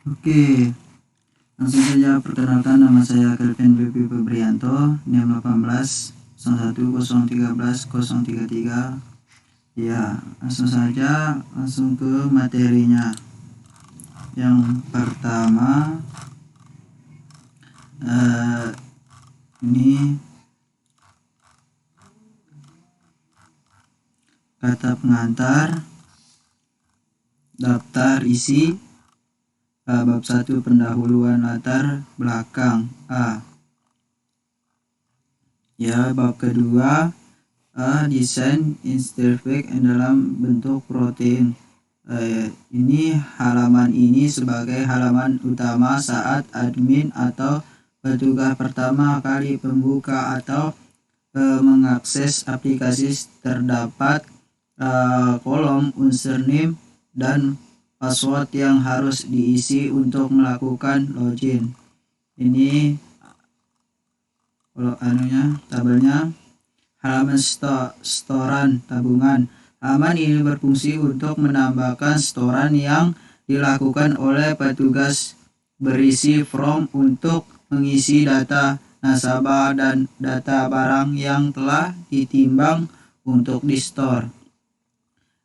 Oke, langsung saja perkenalkan, nama saya Kelvin Bebi Febrianto, NIM 18 01 013 033. Ya, langsung saja ke materinya. Yang pertama, ini kata pengantar, daftar isi, bab 1 pendahuluan latar belakang A. Ya, bab kedua desain instruksi dalam bentuk protein. Ini halaman ini sebagai halaman utama saat admin atau petugas pertama kali membuka atau mengakses aplikasi. Terdapat kolom username dan password yang harus diisi untuk melakukan login. Ini tabelnya. Halaman setoran tabungan. Halaman ini berfungsi untuk menambahkan setoran yang dilakukan oleh petugas, berisi form untuk mengisi data nasabah dan data barang yang telah ditimbang untuk di-store.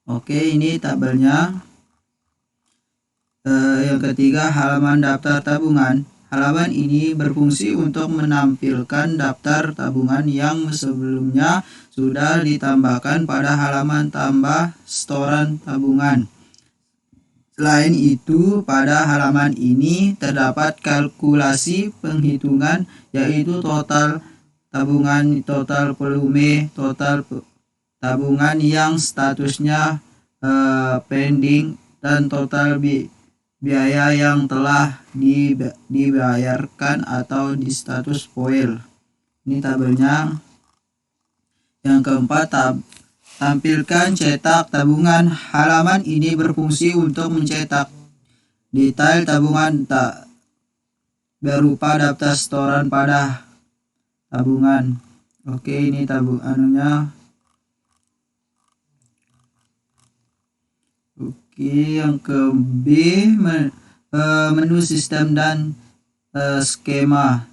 Oke, ini tabelnya. Yang ketiga, halaman daftar tabungan. Halaman ini berfungsi untuk menampilkan daftar tabungan yang sebelumnya sudah ditambahkan pada halaman tambah setoran tabungan. Selain itu, pada halaman ini terdapat kalkulasi penghitungan, yaitu total tabungan, total volume, total tabungan yang statusnya pending, dan total biaya yang telah dibayarkan atau di status foil. Ini tabelnya. Yang keempat, tampilkan cetak tabungan. Halaman ini berfungsi untuk mencetak detail tabungan berupa daftar setoran pada tabungan. Oke, ini tabungannya. Oke, yang ke B, menu sistem dan skema.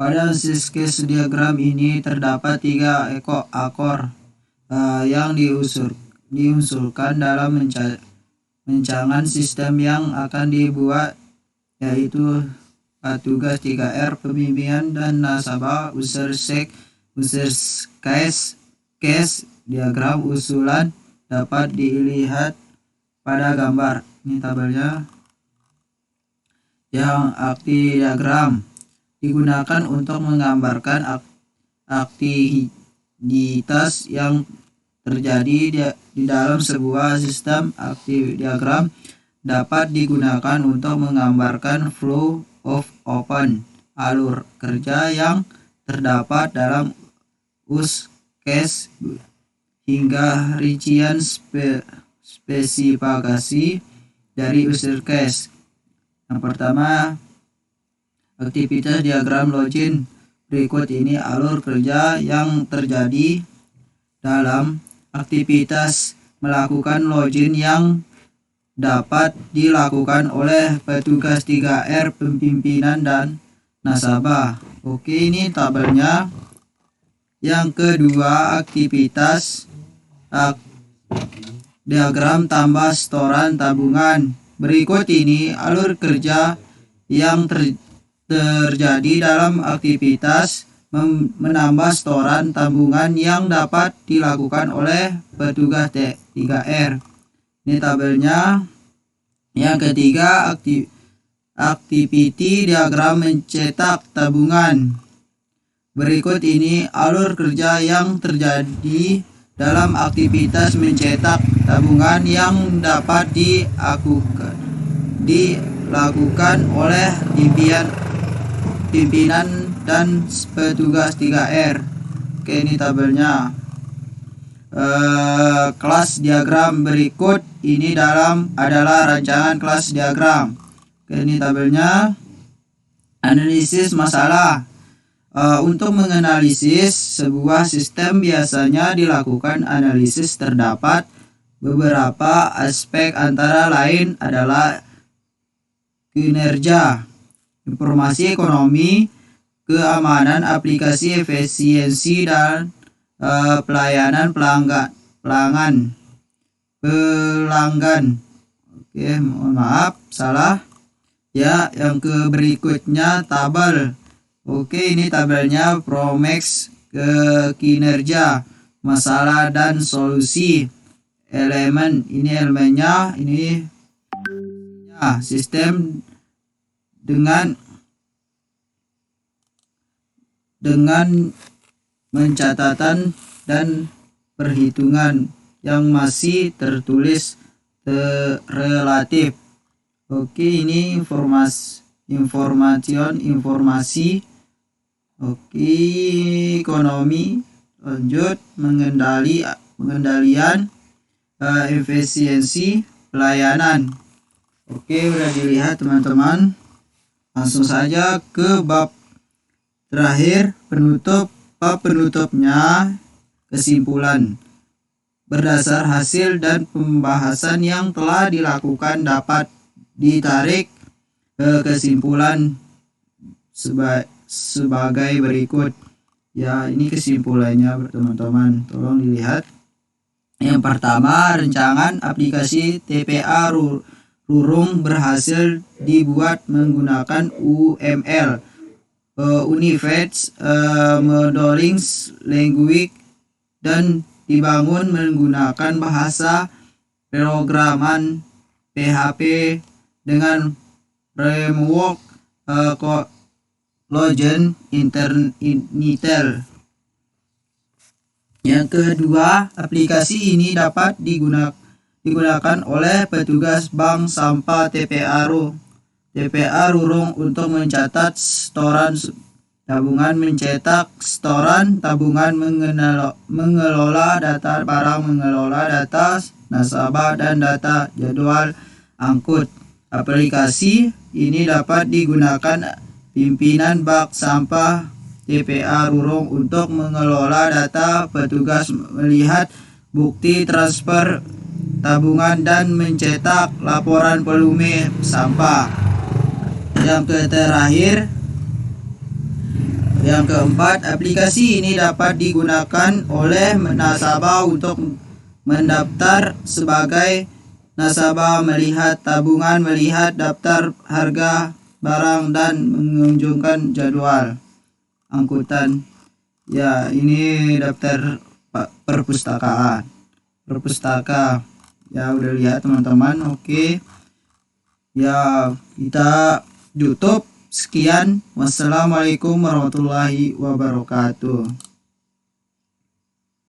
Pada sketch diagram ini terdapat 3 akor yang diunsurkan dalam rancangan sistem yang akan dibuat, yaitu tugas 3R, pembimbingan dan nasabah, user case. Diagram usulan dapat dilihat pada gambar. Ini tabelnya. Yang akti diagram digunakan untuk menggambarkan aktivitas yang terjadi di dalam sebuah sistem. Akti diagram dapat digunakan untuk menggambarkan flow of open, alur kerja yang terdapat dalam use case, hingga rincian spesifikasi dari user case. Yang pertama, aktivitas diagram login. Berikut ini alur kerja yang terjadi dalam aktivitas melakukan login yang dapat dilakukan oleh petugas 3R, pimpinan dan nasabah. Oke, ini tabelnya. Yang kedua, aktivitas diagram tambah setoran tabungan. Berikut ini alur kerja yang terjadi dalam aktivitas menambah setoran tabungan yang dapat dilakukan oleh petugas 3R. Ini tabelnya. Yang ketiga, activity diagram mencetak tabungan. Berikut ini alur kerja yang terjadi dalam aktivitas mencetak tabungan yang dapat dilakukan oleh pimpinan dan petugas 3R. Oke, ini tabelnya. Kelas diagram berikut ini adalah rancangan kelas diagram. Oke, ini tabelnya. Analisis masalah. Untuk menganalisis sebuah sistem biasanya dilakukan analisis terdapat beberapa aspek antara lain adalah kinerja, informasi ekonomi, keamanan aplikasi, efisiensi, dan pelayanan pelanggan. Oke, mohon maaf, salah. Ya, yang ke berikutnya tabel. Oke, ini tabelnya Promax ke kinerja, masalah dan solusi. Elemen, ini elemennya, ini ya, sistem dengan mencatatan dan perhitungan yang masih tertulis relatif. Oke, ini informasi. Oke, ekonomi. Lanjut, pengendalian, efisiensi, pelayanan. Oke, udah dilihat teman-teman. Langsung saja ke bab terakhir, penutup. Bab penutupnya kesimpulan. Berdasar hasil dan pembahasan yang telah dilakukan dapat ditarik kesimpulan sebagai berikut. Ya, ini kesimpulannya teman-teman, tolong dilihat. Yang pertama, rancangan aplikasi TPA Rurung berhasil dibuat menggunakan UML, Unified Modeling Language, dan dibangun menggunakan bahasa pemrograman PHP dengan framework Logen Intel. Yang kedua, aplikasi ini dapat digunakan oleh petugas bank sampah TPA Rurung untuk mencatat setoran tabungan, mencetak setoran tabungan, mengelola data barang, mengelola data nasabah, dan data jadwal angkut. Aplikasi ini dapat digunakan pimpinan bank sampah TPA Rurung untuk mengelola data petugas, melihat bukti transfer tabungan, dan mencetak laporan volume sampah. Yang terakhir, yang keempat, aplikasi ini dapat digunakan oleh nasabah untuk mendaftar sebagai nasabah, melihat tabungan, melihat daftar harga barang, dan menunjukkan jadwal angkutan. Ya, ini daftar perpustaka. Ya, udah lihat teman-teman. Oke. Ya, kita tutup. Sekian. Wassalamualaikum warahmatullahi wabarakatuh.